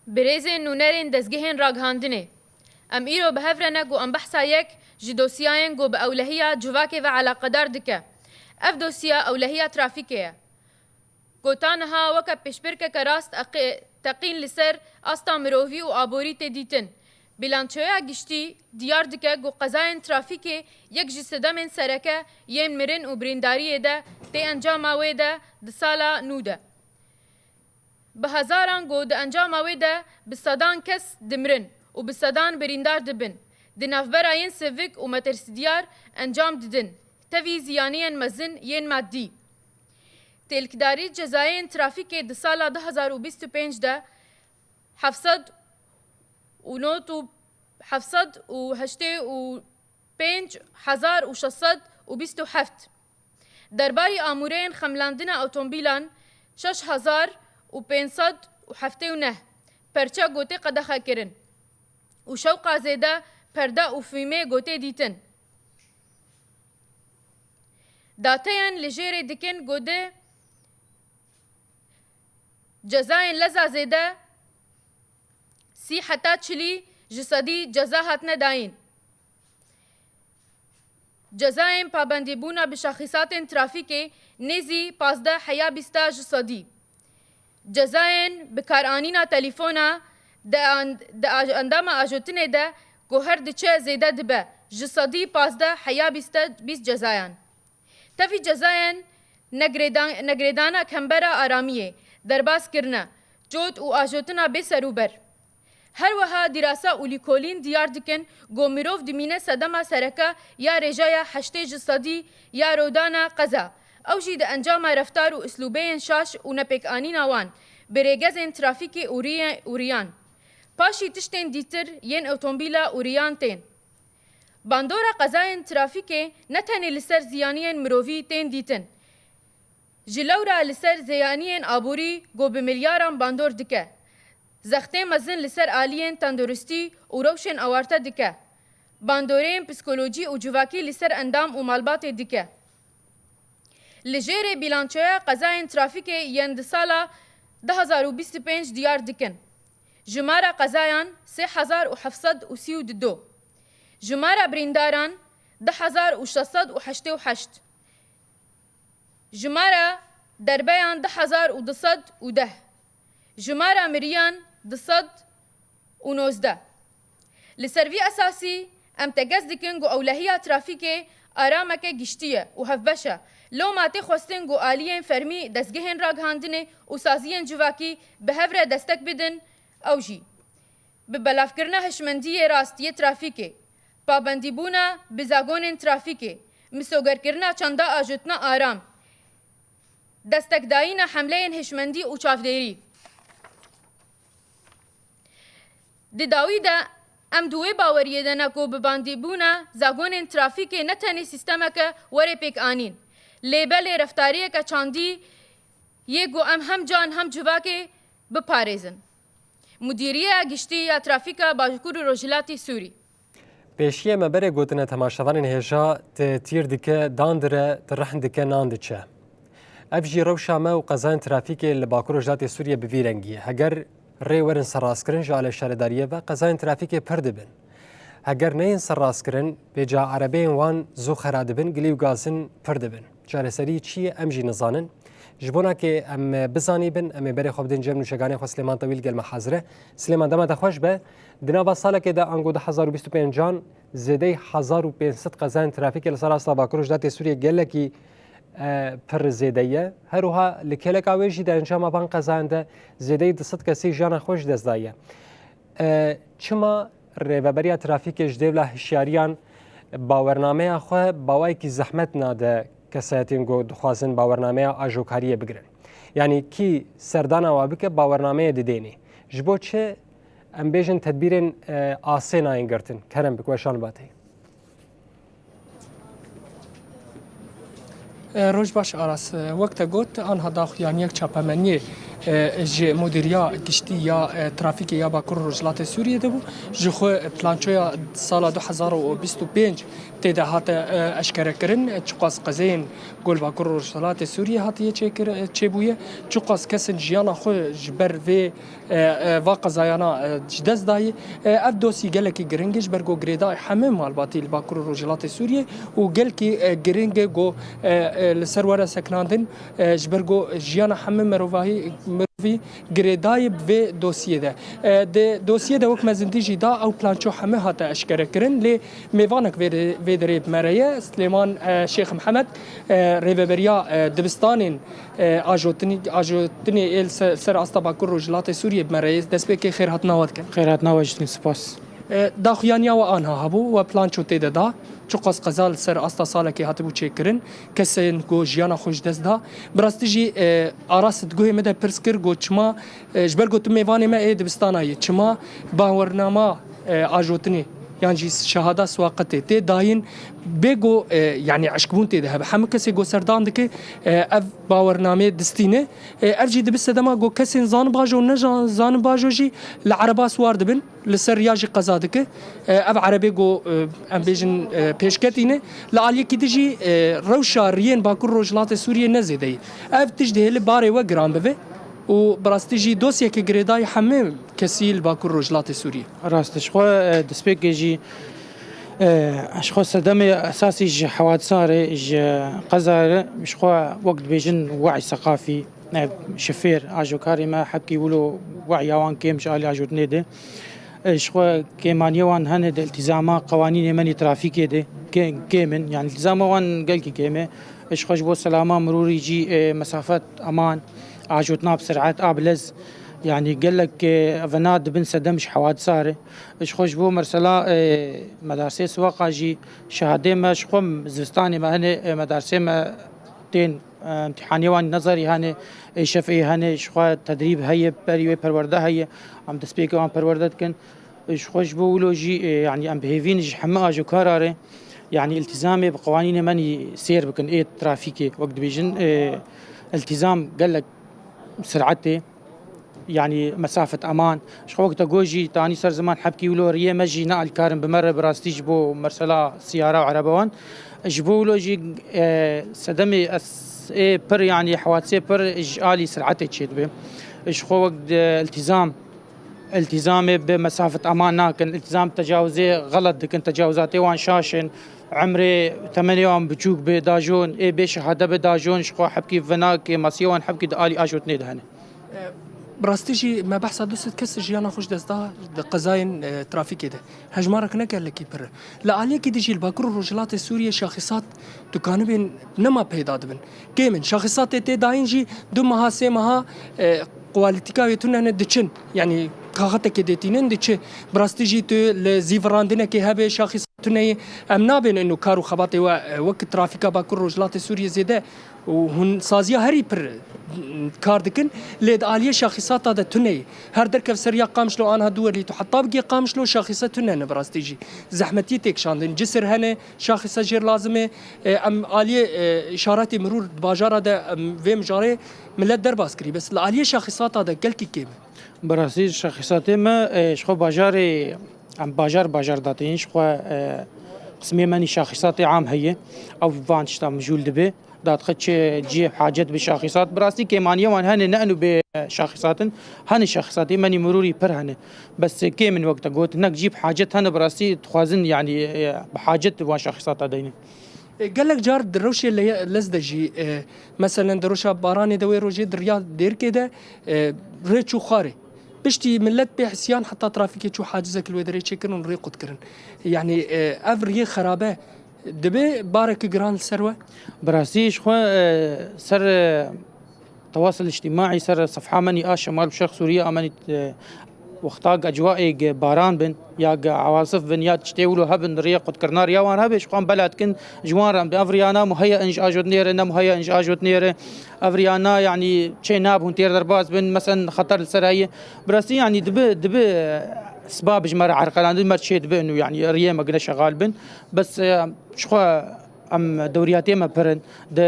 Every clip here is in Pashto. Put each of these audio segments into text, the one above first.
بريزن نونرين دزگهن راگهاندنه. ام ایرو به هفرنک و ام بحثا یک جی دوسیاین گو به اولهیا جواکه و علاقه دار دکه. اف دوسیا اولهیا ترافیکه. گوتانها وکا پشبرکه که راست تقین لسر استا مروفی و آبوری تدیتن. بلانچویا گشتی دیار دکه گو قضاین ترافیکه یک جی صدامن سرکه ین مرن و برینداریه ده تی انجام آوه ده سالا نو ده. به هزاران گو ده انجام آوه ده بصدان کس دمرن و بصدان بریندار دبن. ده نفبراین سویک و مترسیدیار انجام ددن. تاوی زیانین مزن ین مادی. تلکداری جزاین ترافیک ده سال 2025 ده 785,627 درباره آمورین خملاندن اتومبیلان 6,579 پرچه گوته قدخه کرن و شوقا زیده پرده و فیمه گوته دیتن. داتیان لجیر دکن گوده جزاین لزا زیده 30 حتی 40 جسدی جزا هاتنه داین. جزاین پابندی بونا به شخصات ترافیکی نزی 15 حیا 20 جسدی. جزاین بکارانینا تلیفونا ده اندام آجوتنه ده گوهر دچه زیده دبه جسدی 15 حیا 20 جزاین. تفی جزاین نگریدانا کمبرا آرامیه درباس کرنه جود و آجوتنا بسروبر. هر وها دراسه اولیکولین دیار دکن گو مروف دمینه صدما سرکه یا رجایا 8 جسدی یا رودانا قضا او جی ده انجام رفتار و اسلوبین شاش و نپک آنین آوان بریگزین ترافیک اوریان. پاشی تشتین دیتر ین اوتومبیلا اوریان تین. باندورا قضاین ترافیک نتنی لسر زیانین مروفی تین دیتن. جلورا لسر زیانین آبوری گو بملیاران باندور دکه. زخته مزن لسر آلین تندرستی و روشن آوارتا دکه. باندورین پسیکولوژی و جواکی لسر اندام و مالبات دکه. لجیر بیلانچویا قضاین ترافیک یند سالا 2025 دیار دکن. جمارا قضایان 3732. جمارا برینداران 10,688. جمارا دربیان 10,210. جمارا مریان 219. لسروی اساسی ام تگز دکن گو اولهیا ترافیک آرامک گشتیه و هفبشه لو ماتی خواستن گو آلیین فرمی دستگهن راگ هاندنه و سازیین جواکی به هفره دستک بدن او جی. به بلاف کرنه هشمندی راستی ترافیکه پابندی بونا بزاگون ترافیکه مسوگر کرنه چنده آجوتنا آرام دستک داین حمله هشمندی و چافدیری. داوی ده ام دوی باوریه ده نکو بباندی بونا زاگون ترافیک نتنی سیستم که وره پیک آنین. لیبل رفتاریه که چاندی یه گو ام هم جان هم جواکه بپارزن. مدیریه گشتی یا ترافیک باجکور روجلاتی سوری. پیشیه مبره گوتنه تماشاوان هجا تیر دکه داندره ترحن دکه ناندچه. افجی روشامه و قضاین ترافیک لباکور روجلاتی سوریه بویرنگیه. هگر ری ورن سراسکرین جاله شهرداریه و قضاین ترافیک پرده بن. هگر نین سراسکرین به جا عربین وان زو خراد بن گلیو گازن پرده بن. جاله سری چیه امجی نزانن. جبونا که ام بزانی بن ام بری خوب دن جمع نشگانی خو سلیمان طویل گل محاضره. سلیمان دم دخوش به دنبال سال که دا انگو 2025 جان زده 1500 قضاین ترافیک لسراس لباکور روجلاتی سوریه گله کی پر زیدیه هروها لکلک آویجی در انجام آبان قزانده زیدی دست کسی جان خوش دزدایه. چما رهبری ترافیک جدول هشیاریان باورنامه خو باوی کی زحمت ناده کساتین گو دخوازن باورنامه آجوکاریه بگیرن. یعنی کی سردان آوابی که باورنامه دیدینی. جبو چه امبیجن تدبیرن آسین آین گرتن کرم بکوشان باتی. روز باش آراس وقت گوت آنها داخل یک چاپمنی جی مدیریا گشتی یا ترافیک یا باکور رجلات سوریه دبو جخو پلانچویا سال 2025 تیده هات اشکره کرن چقاس قزین گل باکور رجلات سوریه هاتیه چه بویه چقاس کسن جیانا خو جبر و قزایانا جدز دای اف دوسی گلکی گرنگش برگو گریدا همه مالباتی باکور رجلات سوریه و گلکی گرنگ گو لسرور سکناندن جبرگو جیانا همه مروفاهی في جريداي في دوسيه ده دوسيه ده وك مزنديجي دا او بلانشو همه هاتا اشكره كرن لي ميفانك في دريب مريا سليمان شيخ محمد ريفبريا دبستانين اجوتني ال سر استا باكور رجلات سوريا بمريا دسبك خير هاتنا ودك خير هاتنا وجدني سپاس داخویانیا و آنها هبو و پلانچو تیده دا چقاس قزال سر استا ساله که هاتبو چه کرن کسین گو جیانا خوش دست دا براستی جی آراست گوه مده پرسکر گو چما جبر گو تو میوانی ما دبستانایی چما باورنامه آجوتنی يعني شهادة سواقتي تي داين بيجو يعني عشقبون تي ده هم كسي جو سردان دك اف باورنامه دستينه ارجي دبس دما جو كسين زان باجو نجان زان باجو جي العربه سوار دبن لسرياجي قزا دك اف عربي جو ام بيجن بيشكتينه لعلي كي تجي روشا ريين باكر رجلات سوريا نزيدي اف تجده لباري وجرام بفي وبراستيجي دوسيا كجريداي حمام كسيل باكر رجلات سوريا راستش خو دسبيك جي اشخو صدمي اساسي جي حوادثاري جي قزار مش خو وقت بيجن وعي ثقافي شفير اجو كاريما حكي ولو وعي وان كيم شالي اجو نيده شخو كيمانيه وان هند التزامات قوانين مني ترافيكي دي كيمن يعني التزام وان قال كي كيمه شخو جبو سلامه مروري جي مسافات امان عجوتنا بسرعات ابلز يعني قال لك فناد بن سدمش حوادث صار ايش خوش بو مرسلا مدرسه سواقه جي شهاده ما شقم زستاني ما هنا مدرسه ما تين امتحاني وان نظري هاني شفعي هاني شخوا تدريب هي بري پرورده هي عم تسبيك وان پرورده كن ايش خوش بو لوجي يعني ام بهيفين جي حما اجو قراره يعني التزامي بقوانين مني سير بكن ايه ترافيكي وقت بيجن التزام قال لك سرعتي يعني مسافة أمان شو وقت جوجي تاني صار زمان حبكي ولو ريه مجي نقل كارم بمرة براستي جبو مرسلا سيارة وعربوان جبو لو جي سدمي بر يعني حوادثة بر آلي سرعتي تشيد به شو وقت التزامي بمسافة أمان ناكن التزام تجاوزي غلط كن تجاوزاتي وان شاشن عمري 8 يوم بتشوك بداجون بشهادة بداجون شو حبكي فناك ماسيوان حبكي دالي اجوت ندهن براستيجي ما بحث دوست كس جيانا خوش دستا قزاين ترافيكي ده هجمارك نقال لك بر لا عليك ديجي الباكور الرجلات السوريه شاخصات دكان بين نما بيدا دبن كيمن شاخصات تي داينجي دمها سيمها كواليتيكا يتون دچن يعني كاغتك ديتينن دچ براستيجي تو لزيفراندنا كي هبه شاخصتني امنا بين انه كارو خباطي وقت ترافيكا باكور رجلات سوريا زيده وهن سازيا هري بر كاردكن ليد آلية شاخصات هذا تني هر دركف سريا قامشلو أنا دوري تحطاب جي قامشلو شاخصة تني براستيجي زحمتي تكشاندن جسر هنا شاخصة جير لازمة أم آلية إشارات مرور باجار هذا فيم جاري ملت درباسكري بس الآلية شاخصات هذا كل كيم براستيجي شاخصات ما شخو باجاري أم باجار داتين شخو قسمي ماني شاخصاتي عام هي أو فانشتا مجول دبي دات خدش جي حاجات بشاخصات براستي كيمانيا وان هن نأنو بشاخصات هن شاخصاتي ماني مروري بر هن بس كي من وقت قلت انك جيب حاجات هن براستي تخوازن يعني بحاجات وان شاخصات هذين قال لك جار دروشي اللي لزدجي مثلا دروشا باراني دوي روجي دريا دير كده ريتشو خاري بشتي ملت بحسيان حتى ترافيكي شو حاجزك الودري تشكرون ريقود كرن يعني افري خرابه دبي بارك جران سروه براسيش خو سر تواصل اجتماعي سر صفحه مني شمال بشرق سوريا امني وقتاق اجواء باران بن يا عواصف بن يا تشتيولو هبن ريق قد كرنار يا وان هبش قام بلد كن جوان افريانا مهيا انج اجود نيره مهيا انج اجود نيره افريانا يعني تشيناب هونتير درباز بن مثلا خطر السرايه براسي يعني دبي اسباب جمر عرقلان مرشيد بانه يعني ريما قنا شغال بن بس شخو ام دورياتي ما برن د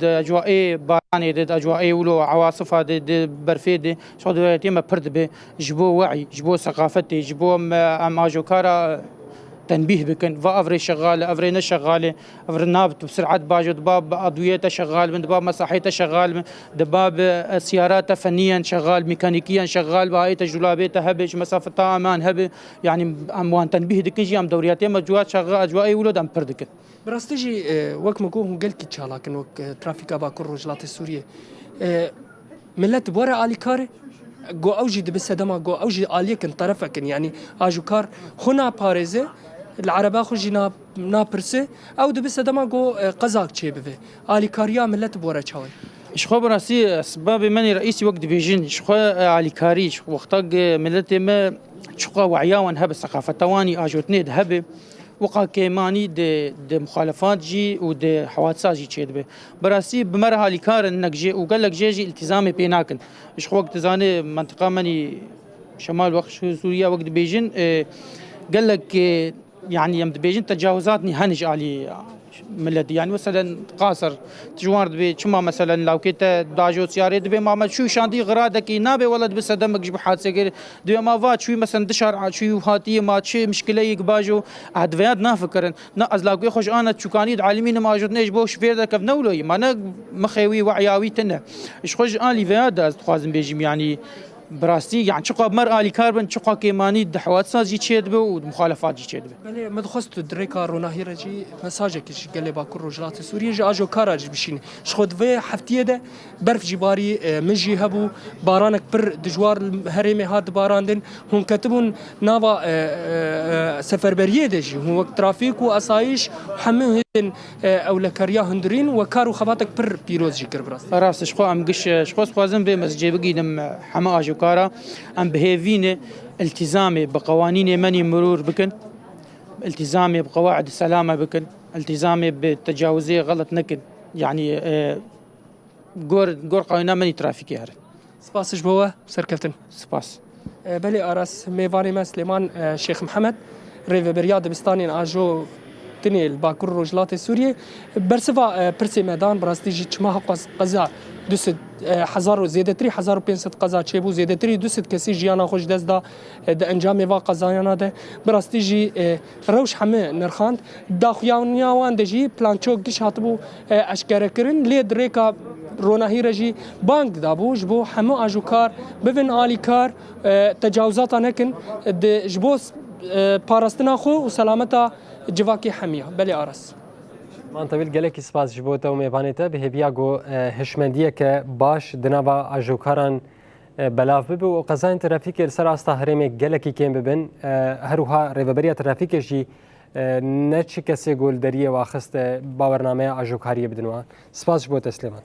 اجواء باراني د اجواء ولو عواصفها د برفيدي شو دورياتي ما برد به جبو وعي جبو ثقافتي جبو ام اجوكارا تنبيه بكن فافري شغاله افري نشغاله افري نابت بسرعه باجو دباب ادويته شغال من دباب مساحيته شغال دباب سياراته فنيا شغال ميكانيكيا شغال بهاي جلابيته هبج مسافه امان هب يعني اموان تنبيه دكنجي ام دورياتي مجوات شغال اجواء ولود ام بردك براستيجي وك مكو قال كي تشالاكن وك ترافيكا باكور رجلات السوريه ملت بورا علي كاري جو اوجي دبس دما جو اوجي عليكن طرفكن يعني اجو كار هنا باريزه العربة خجينا نابرسه او دبس دما جو قزاق تشيبه علي كاريا ملت بورا تشاوي شخو براسي اسباب مني رئيسي وقت بيجين شخو علي كاري وقتاق ملتي ما شخو وعياون هب الثقافه تواني اجوتني هب وقا كيماني د مخالفات جي ود حوادثات جي تشيد به براسي بمرها لكار انك جي وقال لك جي التزامي بيناكن ايش وقت زاني منطقه مني شمال وقت سوريا وقت بيجن قال لك يعني يم بيجن تجاوزاتني هنج علي ملدي يعني مثلا قاصر تجوار دبي شما مثلا لو كنت داجو سياري دبي ما شو شاندي غرادك نابي ولا دبي صدمك جب حادثه دبي ما فات شوي مثلا دشار شوي هاتيه ما شي مشكله يقباجو ادفيات نافكرن ناز لاقي خوش انا تشوكاني عالمين ما جدنيش بو شفير دك نولوي ما انا مخيوي وعياوي تنه ايش خوش اني فياد از خوازم بيجم يعني براستي يعني شقا بمر آلي كاربن شقا كيماني دحوات جي تشيد به ومخالفات جي تشيد به بله مدخست دريكا روناهيرا جي مساجك قال باكور رجلات سوريا جي اجو كاراج بشين شخد في حفتيه ده برف جباري مجي هبو بارانك بر دجوار الهرمي هاد باراندن هم كتبون نافا سفربريه دجي هو ترافيك واسايش حمين او لكريا هندرين وكارو خباتك بر بيروز جي كربراس راس شخو ام قش شخو خوازم به مسجي بقيدم حما اجو كارا ام بهيفين التزامي بقوانين مني مرور بكن التزامي بقواعد السلامه بكن التزامي بتجاوزيه غلط نكن يعني قور قوانين مني ترافيكي هر سباس جبوه سركفتن سباس بلي اراس ميفاني ما سليمان شيخ محمد ريفي برياض بستانين اجو تني الباكور رجلات سوريا برسفا برسي ميدان براستي جي تشما قزا دوست حزار زيادتري 1500 قزا تشيبو زيادتري دوست كسي جيانا خوش دزدا د انجام وا قزايانا ده براستي جي روش حمه نرخاند داخياونيا وان دجي بلانچوك دش هاتبو اشكار كرن لي دريكا روناهيرا جي بانك دابو جبو حمو اجوكار بفن الي كار تجاوزات نكن جبوس باراستنا خو وسلامتا جواكي حميه بلي ارس من طويل گلکی سپاس جبوتا و میوانیتا به هبیا گو هشمندیه که باش دنوا اجوکاران بلاف ببو و قزاین ترافیک سر استا هرمه گلکی کم ببن هروها ریوبریا ترافیک جی نه چی کسی گل دریه واخست باورنامه اجوکاری بدنوان سپاس جبوتا سلیمان